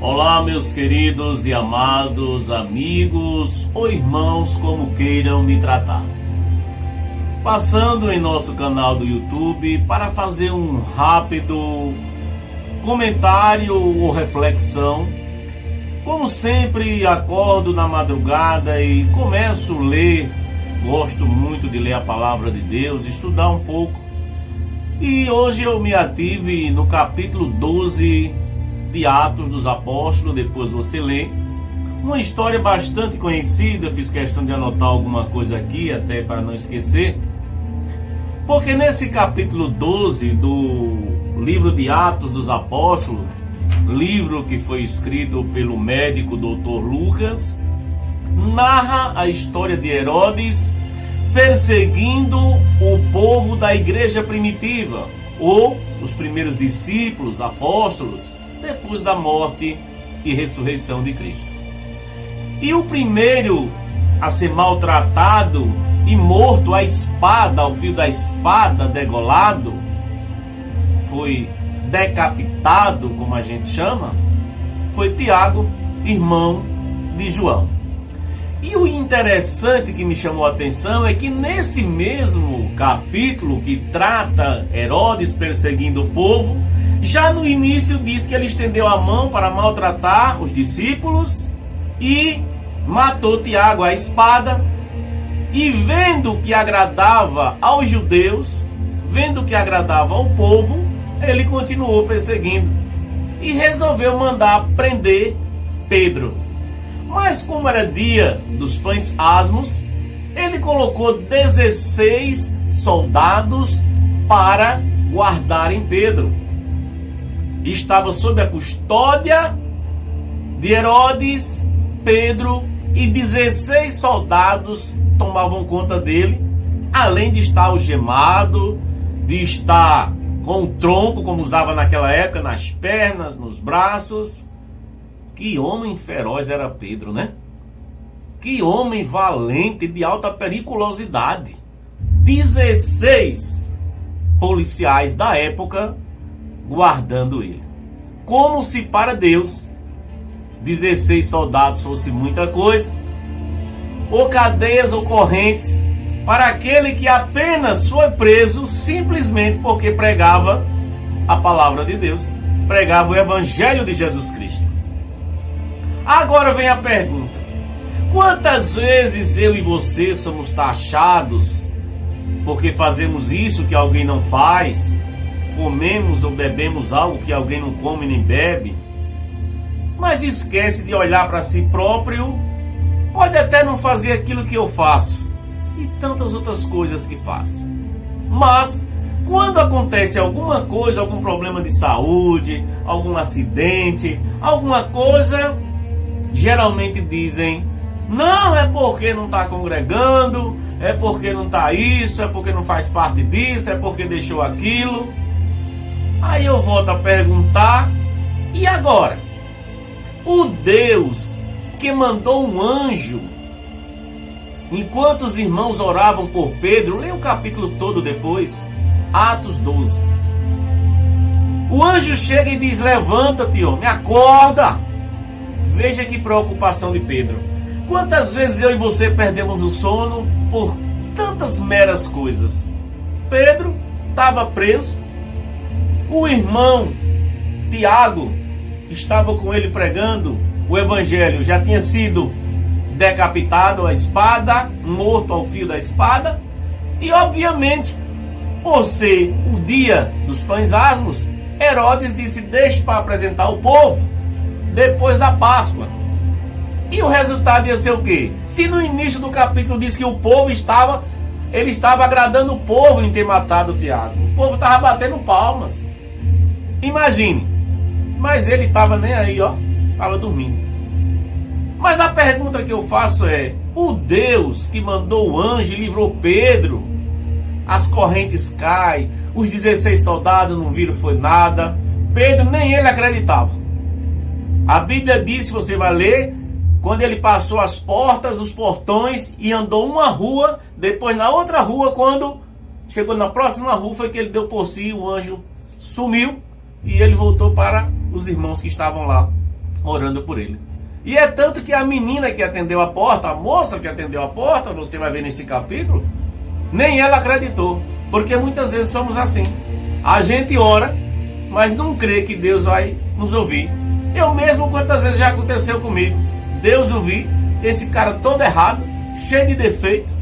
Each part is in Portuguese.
Olá, meus queridos e amados amigos ou irmãos, como queiram me tratar. Passando em nosso canal do YouTube para fazer um rápido comentário ou reflexão. Como sempre, acordo na madrugada e começo a ler. Gosto muito de ler a palavra de Deus, estudar um pouco. E hoje eu me ative no capítulo 12 de Atos dos Apóstolos. Depois você lê. Uma história bastante conhecida, fiz questão de anotar alguma coisa aqui, até para não esquecer. Porque nesse capítulo 12 do livro de Atos dos Apóstolos, livro que foi escrito pelo médico Dr. Lucas, narra a história de Herodes perseguindo o povo da igreja primitiva, ou os primeiros discípulos, apóstolos, depois da morte e ressurreição de Cristo. E o primeiro a ser maltratado e morto à espada, ao fio da espada, degolado, foi decapitado, como a gente chama, foi Tiago, irmão de João. E o interessante que me chamou a atenção é que nesse mesmo capítulo que trata Herodes perseguindo o povo, já no início diz que ele estendeu a mão para maltratar os discípulos e matou Tiago à espada. E vendo que agradava aos judeus, vendo que agradava ao povo, ele continuou perseguindo e resolveu mandar prender Pedro. Mas como era dia dos pães asmos, ele colocou 16 soldados para guardarem Pedro. Estava sob a custódia de Herodes, Pedro, e 16 soldados tomavam conta dele, além de estar algemado, de estar com o tronco, como usava naquela época, nas pernas, nos braços. Que homem feroz era Pedro, né? Que homem valente, de alta periculosidade. 16 policiais da época guardando ele. Como se para Deus 16 soldados fosse muita coisa, ou cadeias ou correntes para aquele que apenas foi preso simplesmente porque pregava a palavra de Deus, pregava o evangelho de Jesus Cristo. Agora vem a pergunta: quantas vezes eu e você somos taxados porque fazemos isso que alguém não faz, comemos ou bebemos algo que alguém não come nem bebe, mas esquece de olhar para si próprio? Pode até não fazer aquilo que eu faço e tantas outras coisas que faço, mas quando acontece alguma coisa, algum problema de saúde, algum acidente, alguma coisa, geralmente dizem: não, é porque não está congregando, é porque não está isso, é porque não faz parte disso, é porque deixou aquilo. Aí eu volto a perguntar: e agora? O Deus que mandou um anjo, enquanto os irmãos oravam por Pedro, leia o capítulo todo depois, Atos 12. O anjo chega e diz: levanta-te, homem, acorda. Veja que preocupação de Pedro. Quantas vezes eu e você perdemos o sono por tantas meras coisas? Pedro estava preso. O irmão Tiago, que estava com ele pregando o evangelho, já tinha sido decapitado à espada, morto ao fio da espada. E obviamente, por ser o dia dos pães asmos, Herodes disse: deixe para apresentar o povo depois da Páscoa. E o resultado ia ser o quê? Se no início do capítulo diz que o povo estava agradando o povo em ter matado o Tiago, o povo estava batendo palmas. Imagine. Mas ele estava nem aí, ó, estava dormindo. Mas a pergunta que eu faço é: o Deus que mandou o anjo e livrou Pedro, as correntes caem, os 16 soldados não viram foi nada, Pedro nem ele acreditava. A Bíblia diz, se você vai ler, quando ele passou as portas, os portões e andou uma rua, depois na outra rua, quando chegou na próxima rua, foi que ele deu por si, o anjo sumiu e ele voltou para os irmãos que estavam lá orando por ele. E é tanto que a menina que atendeu a porta, a moça que atendeu a porta, você vai ver nesse capítulo, nem ela acreditou. Porque muitas vezes somos assim. A gente ora, mas não crê que Deus vai nos ouvir. Eu mesmo, quantas vezes já aconteceu comigo. Deus ouvir, esse cara todo errado, cheio de defeito.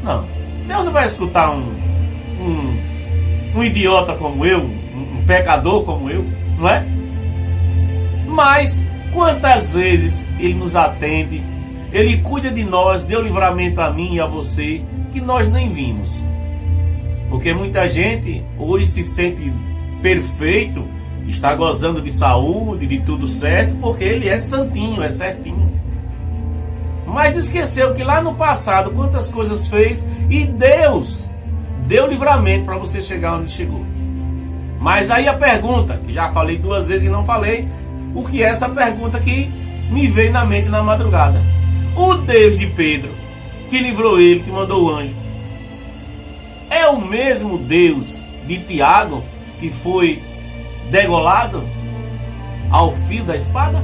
Não, Deus não vai escutar um idiota como eu, um pecador como eu, não é? Mas quantas vezes Ele nos atende, Ele cuida de nós, deu livramento a mim e a você, que nós nem vimos. Porque muita gente hoje se sente perfeito, está gozando de saúde, de tudo certo, porque ele é santinho, é certinho. Mas esqueceu que lá no passado quantas coisas fez e Deus deu livramento para você chegar onde chegou. Mas aí a pergunta, que já falei 2 vezes e não falei, o que é essa pergunta que me veio na mente na madrugada? O Deus de Pedro, que livrou ele, que mandou o anjo, é o mesmo Deus de Tiago, que foi degolado ao fio da espada?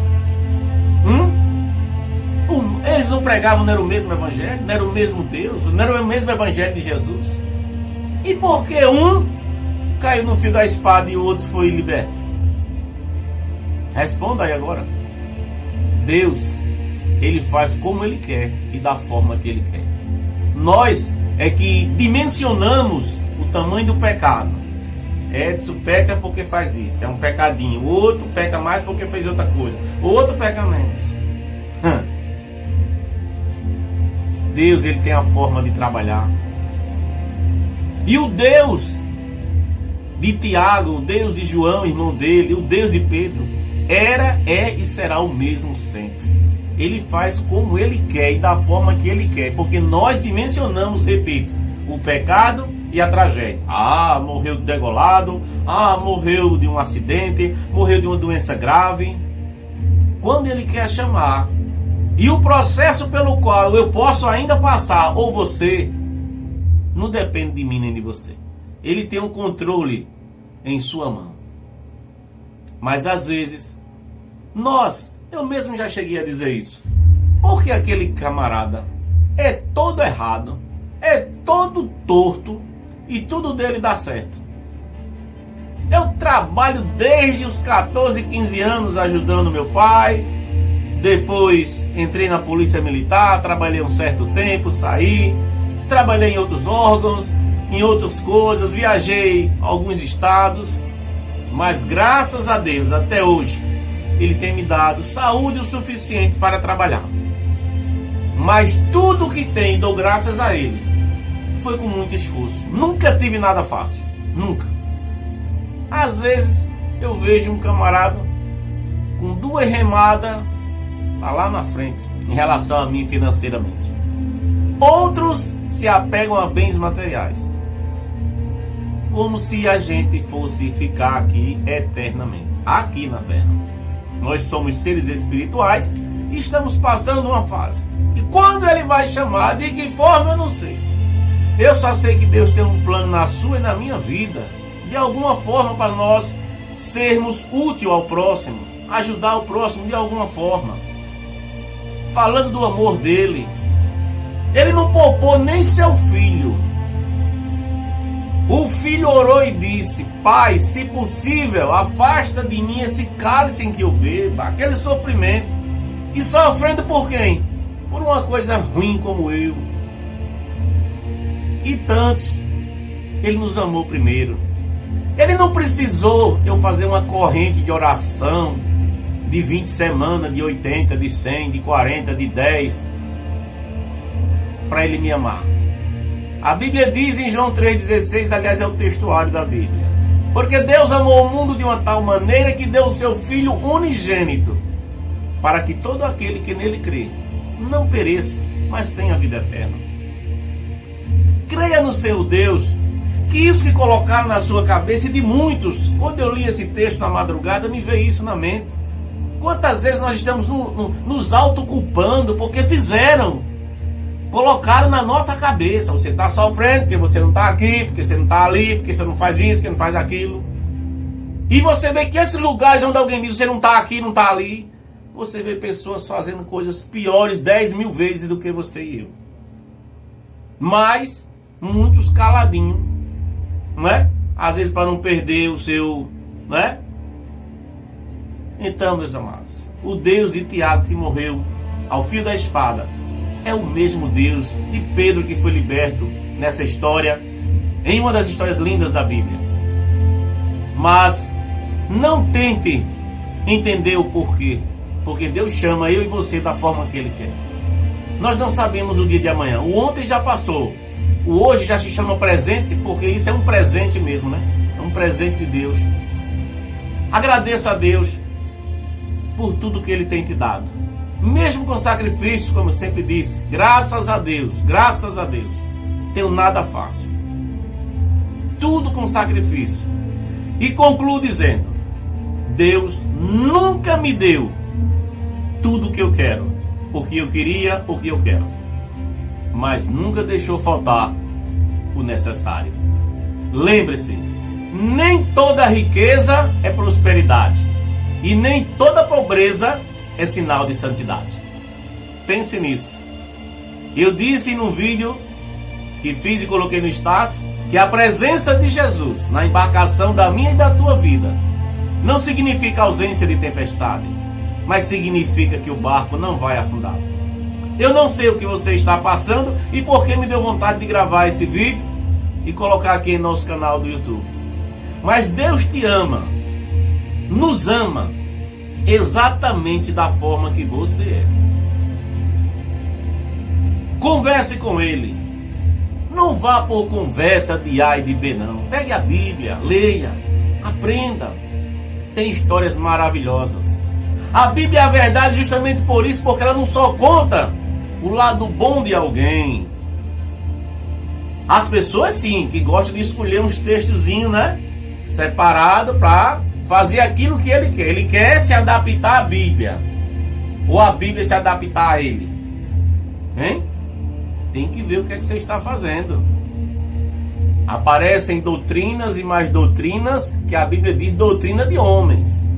Eles não pregavam, não era o mesmo evangelho, não era o mesmo Deus, não era o mesmo evangelho de Jesus? E por que um caiu no fio da espada e o outro foi liberto? Responda aí agora. Deus, Ele faz como Ele quer e da forma que Ele quer. Nós é que dimensionamos o tamanho do pecado. Edson peca porque faz isso, é um pecadinho. O outro peca mais porque fez outra coisa. O outro peca menos. Deus, Ele tem a forma de trabalhar. E o Deus de Tiago, o Deus de João, irmão dele, o Deus de Pedro, era, é e será o mesmo sempre. Ele faz como Ele quer e da forma que Ele quer, porque nós dimensionamos, repito, o pecado e a tragédia. Morreu degolado, morreu de um acidente, morreu de uma doença grave. Quando Ele quer chamar, e o processo pelo qual eu posso ainda passar, ou você, não depende de mim nem de você. Ele tem um controle em sua mão. Mas às vezes, eu mesmo já cheguei a dizer isso. Porque aquele camarada é todo errado, é todo torto e tudo dele dá certo. Eu trabalho desde os 14, 15 anos ajudando meu pai. Depois entrei na polícia militar, trabalhei um certo tempo, saí. Trabalhei em outros órgãos, em outras coisas, viajei a alguns estados. Mas graças a Deus, até hoje, Ele tem me dado saúde o suficiente para trabalhar. Mas tudo que tem, dou graças a Ele, foi com muito esforço. Nunca tive nada fácil. Nunca. Às vezes, eu vejo um camarada com 2 remadas, tá lá na frente, em relação a mim financeiramente. Outros se apegam a bens materiais, como se a gente fosse ficar aqui eternamente, aqui na terra. Nós somos seres espirituais e estamos passando uma fase. E quando Ele vai chamar, de que forma eu não sei. Eu só sei que Deus tem um plano na sua e na minha vida, de alguma forma, para nós sermos úteis ao próximo, ajudar o próximo de alguma forma. Falando do amor dele, Ele não poupou nem seu filho. O filho orou e disse: Pai, se possível, afasta de mim esse cálice em que eu beba, aquele sofrimento. E sofrendo por quem? Por uma coisa ruim como eu. E tantos. Ele nos amou primeiro. Ele não precisou eu fazer uma corrente de oração de 20 semanas, de 80, de 100, de 40, de 10, para Ele me amar. A Bíblia diz em João 3,16, aliás é o textuário da Bíblia: porque Deus amou o mundo de uma tal maneira que deu o seu Filho unigênito, para que todo aquele que nele crê não pereça, mas tenha vida eterna. Creia no seu Deus, que isso que colocaram na sua cabeça, e de muitos, quando eu li esse texto na madrugada, me veio isso na mente. Quantas vezes nós estamos nos autoculpando porque fizeram, colocaram na nossa cabeça: você está sofrendo porque você não está aqui, porque você não está ali, porque você não faz isso, porque não faz aquilo. E você vê que esses lugares onde alguém diz: você não está aqui, não está ali, você vê pessoas fazendo coisas piores 10.000 vezes do que você e eu. Mas muitos caladinhos, não é? Às vezes para não perder o seu, não é? Então, meus amados, o Deus de Tiago que morreu ao fio da espada é o mesmo Deus de Pedro que foi liberto nessa história, em uma das histórias lindas da Bíblia. Mas não tente entender o porquê, porque Deus chama eu e você da forma que Ele quer. Nós não sabemos o dia de amanhã. O ontem já passou. O hoje já se chama presente, porque isso é um presente mesmo, né? É um presente de Deus. Agradeça a Deus por tudo que Ele tem te dado. Mesmo com sacrifício, como eu sempre disse, graças a Deus, tenho nada fácil. Tudo com sacrifício. E concluo dizendo, Deus nunca me deu tudo o que eu quero, porque eu queria, porque eu quero. Mas nunca deixou faltar o necessário. Lembre-se, nem toda riqueza é prosperidade. E nem toda pobreza é sinal de santidade. Pense nisso. Eu disse no vídeo que fiz e coloquei no status que a presença de Jesus na embarcação da minha e da tua vida não significa ausência de tempestade, mas significa que o barco não vai afundar. Eu não sei o que você está passando e por que me deu vontade de gravar esse vídeo e colocar aqui em nosso canal do YouTube. Mas Deus te ama, nos ama, exatamente da forma que você é. Converse com Ele. Não vá por conversa de A e de B, não. Pegue a Bíblia, leia, aprenda. Tem histórias maravilhosas. A Bíblia é a verdade justamente por isso, porque ela não só conta o lado bom de alguém. As pessoas sim, que gostam de escolher uns textozinhos, né? Separado para fazer aquilo que ele quer. Ele quer se adaptar à Bíblia. Ou a Bíblia se adaptar a ele. Hein? Tem que ver o que é que você está fazendo. Aparecem doutrinas e mais doutrinas, que a Bíblia diz doutrina de homens.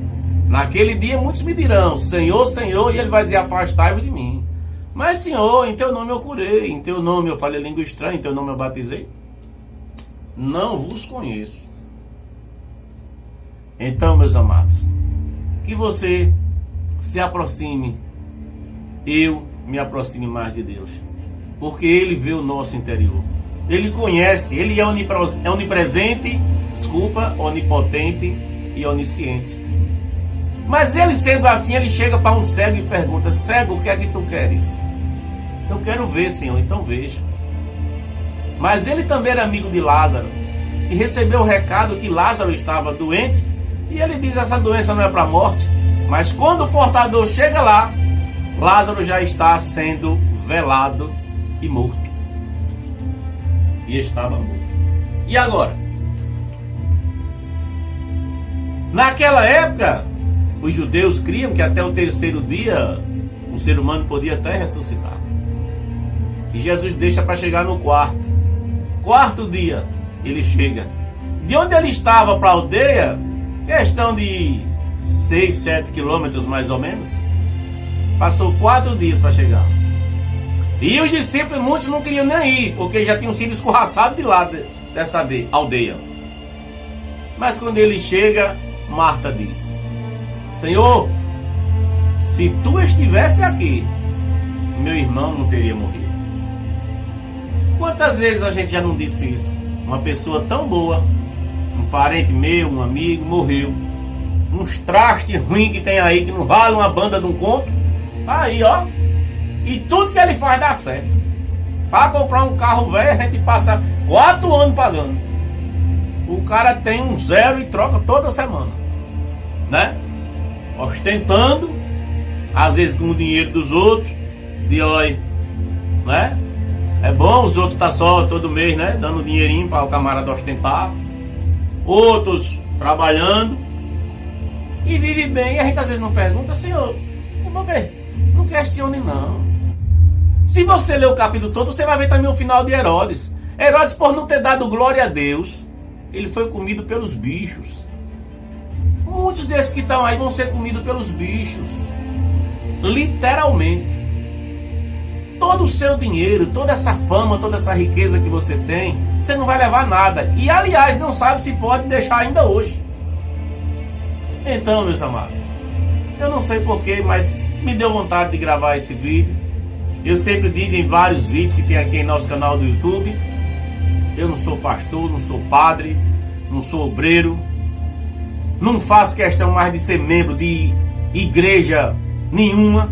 Naquele dia muitos me dirão, Senhor, Senhor, e Ele vai dizer, afastai-vos de mim. Mas Senhor, em Teu nome eu curei, em Teu nome eu falei língua estranha, em Teu nome eu batizei. Não vos conheço. Então, meus amados, que você se aproxime, eu me aproxime mais de Deus. Porque Ele vê o nosso interior. Ele conhece, Ele é onipresente, onipotente e onisciente. Mas Ele sendo assim, Ele chega para um cego e pergunta, cego, o que é que tu queres? Eu quero ver, Senhor, então veja. Mas Ele também era amigo de Lázaro e recebeu o recado que Lázaro estava doente e Ele diz, essa doença não é para a morte, mas quando o portador chega lá, Lázaro já está sendo velado e morto. E estava morto. E agora? Naquela época, os judeus criam que até o terceiro dia um ser humano podia até ressuscitar. E Jesus deixa para chegar no quarto dia ele chega. De onde ele estava para a aldeia, questão de 6, 7 quilômetros mais ou menos, passou 4 dias para chegar. E os discípulos, muitos não queriam nem ir, porque já tinham sido escorraçados de lá dessa aldeia. Mas quando ele chega, Marta diz, Senhor, se tu estivesse aqui, meu irmão não teria morrido. Quantas vezes a gente já não disse isso? Uma pessoa tão boa, um parente meu, um amigo, morreu. Uns trastes ruins que tem aí, que não vale uma banda de um conto. Tá aí, ó. E tudo que ele faz dá certo. Para comprar um carro velho, a gente passa 4 anos pagando. O cara tem um 0 e troca toda semana, né? Ostentando, às vezes com o dinheiro dos outros, de oi, né? É bom, os outros tá só todo mês, né? Dando dinheirinho para o camarada ostentar. Outros trabalhando. E vive bem. E a gente às vezes não pergunta, Senhor, por quê? Não questione não. Se você ler o capítulo todo, você vai ver também o final de Herodes. Herodes, por não ter dado glória a Deus, ele foi comido pelos bichos. Muitos desses que estão aí vão ser comidos pelos bichos. literalmente. Todo o seu dinheiro, toda essa fama, toda essa riqueza que você tem, você não vai levar nada. E aliás, não sabe se pode deixar ainda hoje. Então, meus amados, eu não sei porquê, mas me deu vontade de gravar esse vídeo. Eu sempre digo em vários vídeos que tem aqui em nosso canal do YouTube, eu não sou pastor, não sou padre, não sou obreiro, não faço questão mais de ser membro de igreja nenhuma,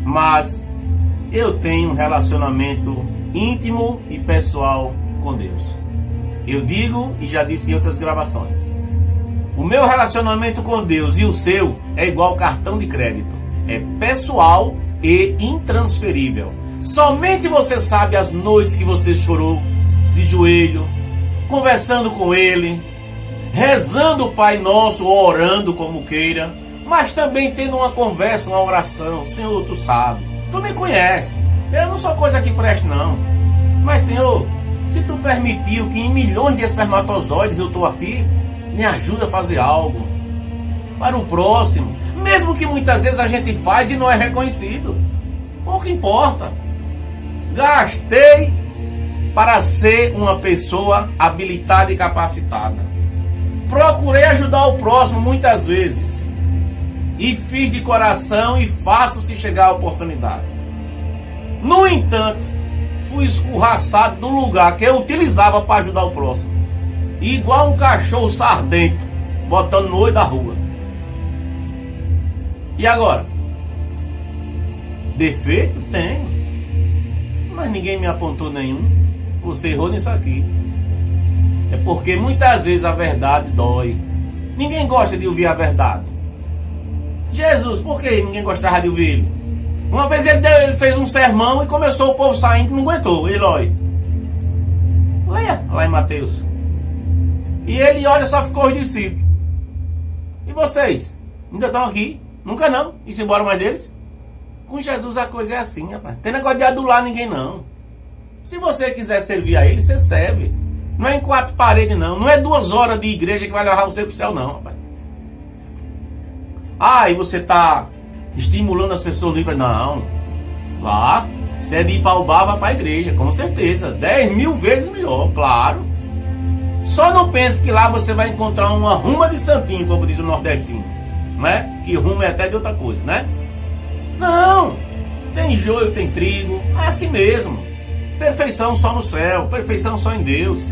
mas eu tenho um relacionamento íntimo e pessoal com Deus. Eu digo e já disse em outras gravações, o meu relacionamento com Deus e o seu é igual cartão de crédito, é pessoal e intransferível. Somente você sabe as noites que você chorou de joelho, conversando com Ele, rezando o Pai Nosso, ou orando como queira, mas também tendo uma conversa, uma oração. Senhor, tu sabe, tu me conhece, eu não sou coisa que preste não, mas Senhor, se tu permitiu que em milhões de espermatozoides eu estou aqui, me ajuda a fazer algo para o próximo, mesmo que muitas vezes a gente faz e não é reconhecido. Pouco importa. Gastei para ser uma pessoa habilitada e capacitada. Procurei ajudar o próximo muitas vezes. E fiz de coração e faço se chegar a oportunidade. No entanto, fui escorraçado do lugar que eu utilizava para ajudar o próximo. Igual um cachorro sardento, botando no olho da rua. E agora? Defeito? Tem. Mas ninguém me apontou nenhum. Você errou nisso aqui. É porque muitas vezes a verdade dói. Ninguém gosta de ouvir a verdade. Jesus, por que ninguém gostava de ouvir ele? Uma vez ele fez um sermão e começou o povo saindo que não aguentou. Eloi. Leia lá em Mateus. E ele, olha, só ficou os discípulos. E vocês? Ainda estão aqui? Nunca não. E se embora mais eles? Com Jesus a coisa é assim, rapaz. Tem negócio de adular ninguém, não. Se você quiser servir a ele, você serve. Não é em quatro paredes, não. Não é 2 horas de igreja que vai levar você pro céu, não, rapaz. Ah, e você tá estimulando as pessoas livres? Não. Lá, se é de ir para o bar, vai para a igreja, com certeza. 10 mil vezes melhor, claro. Só não pense que lá você vai encontrar uma ruma de santinho, como diz o nordestino, né? Que ruma é até de outra coisa, né? Não, tem joio, tem trigo, é assim mesmo. Perfeição só no céu, perfeição só em Deus.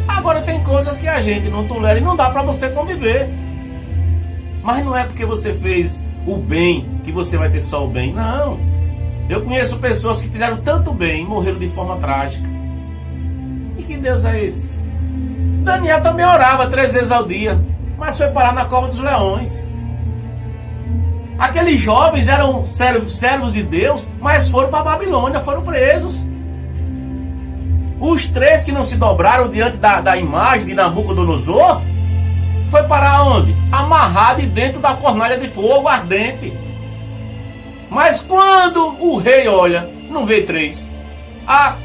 Agora tem coisas que a gente não tolera e não dá para você conviver. Mas não é porque você fez o bem que você vai ter só o bem, não. Eu conheço pessoas que fizeram tanto bem e morreram de forma trágica. E que Deus é esse? Daniel também orava 3 vezes ao dia, mas foi parar na cova dos leões. Aqueles jovens eram servos de Deus, mas foram para a Babilônia, foram presos. Os 3 que não se dobraram diante da imagem de Nabucodonosor, foi parar onde? Amarrado e dentro da fornalha de fogo ardente. Mas quando o rei olha, não vê 3.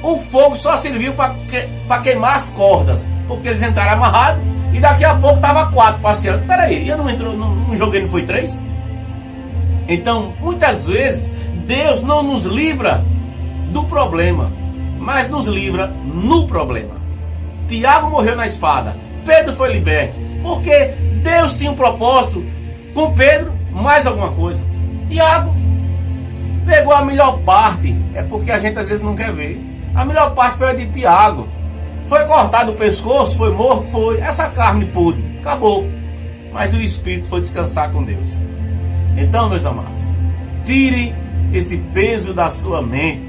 O fogo só serviu para queimar as cordas, porque eles entraram amarrados e daqui a pouco estava 4 passeando. Peraí, eu não joguei, não foi 3? Então, muitas vezes, Deus não nos livra do problema, mas nos livra no problema. Tiago morreu na espada, Pedro foi liberto, porque Deus tinha um propósito com Pedro, mais alguma coisa. Tiago pegou a melhor parte, é porque a gente às vezes não quer ver. A melhor parte foi a de Tiago. Foi cortado o pescoço, foi morto, foi. Essa carne pôde, acabou. Mas o espírito foi descansar com Deus. Então, meus amados, tire esse peso da sua mente.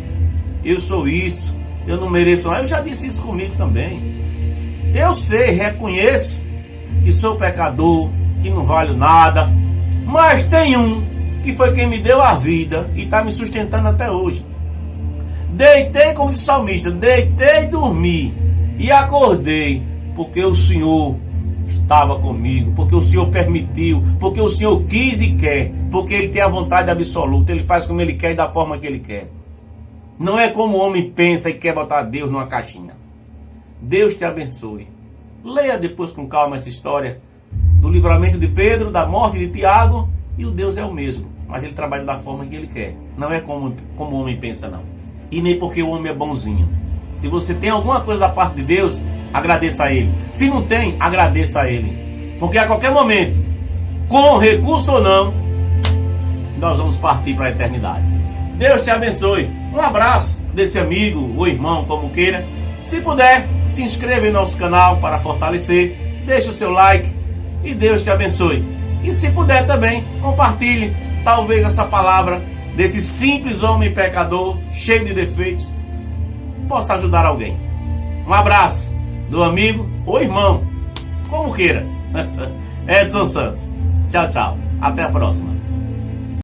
Eu sou isso, eu não mereço mais. Eu já disse isso comigo também. Eu sei, reconheço que sou pecador, que não valho nada. Mas tem um que foi quem me deu a vida e está me sustentando até hoje. Deitei, como disse o salmista, deitei e dormi e acordei, porque o Senhor estava comigo, porque o Senhor permitiu, porque o Senhor quis e quer, porque Ele tem a vontade absoluta, Ele faz como Ele quer e da forma que Ele quer. Não é como o homem pensa e quer botar Deus numa caixinha. Deus te abençoe. Leia depois com calma essa história do livramento de Pedro, da morte de Tiago E o Deus é o mesmo, mas ele trabalha da forma que ele quer. Não é como o homem pensa, não. E nem porque o homem é bonzinho. Se você tem alguma coisa da parte de Deus, agradeça a ele. Se não tem, agradeça a ele. Porque a qualquer momento, com recurso ou não, nós vamos partir para a eternidade. Deus te abençoe. Um abraço desse amigo ou irmão, como queira. Se puder, se inscreva em nosso canal para fortalecer. Deixe o seu like e Deus te abençoe. E se puder também, compartilhe talvez essa palavra desse simples homem pecador, cheio de defeitos, possa ajudar alguém. Um abraço do amigo ou irmão, como queira. Edson Santos. Tchau, tchau. Até a próxima.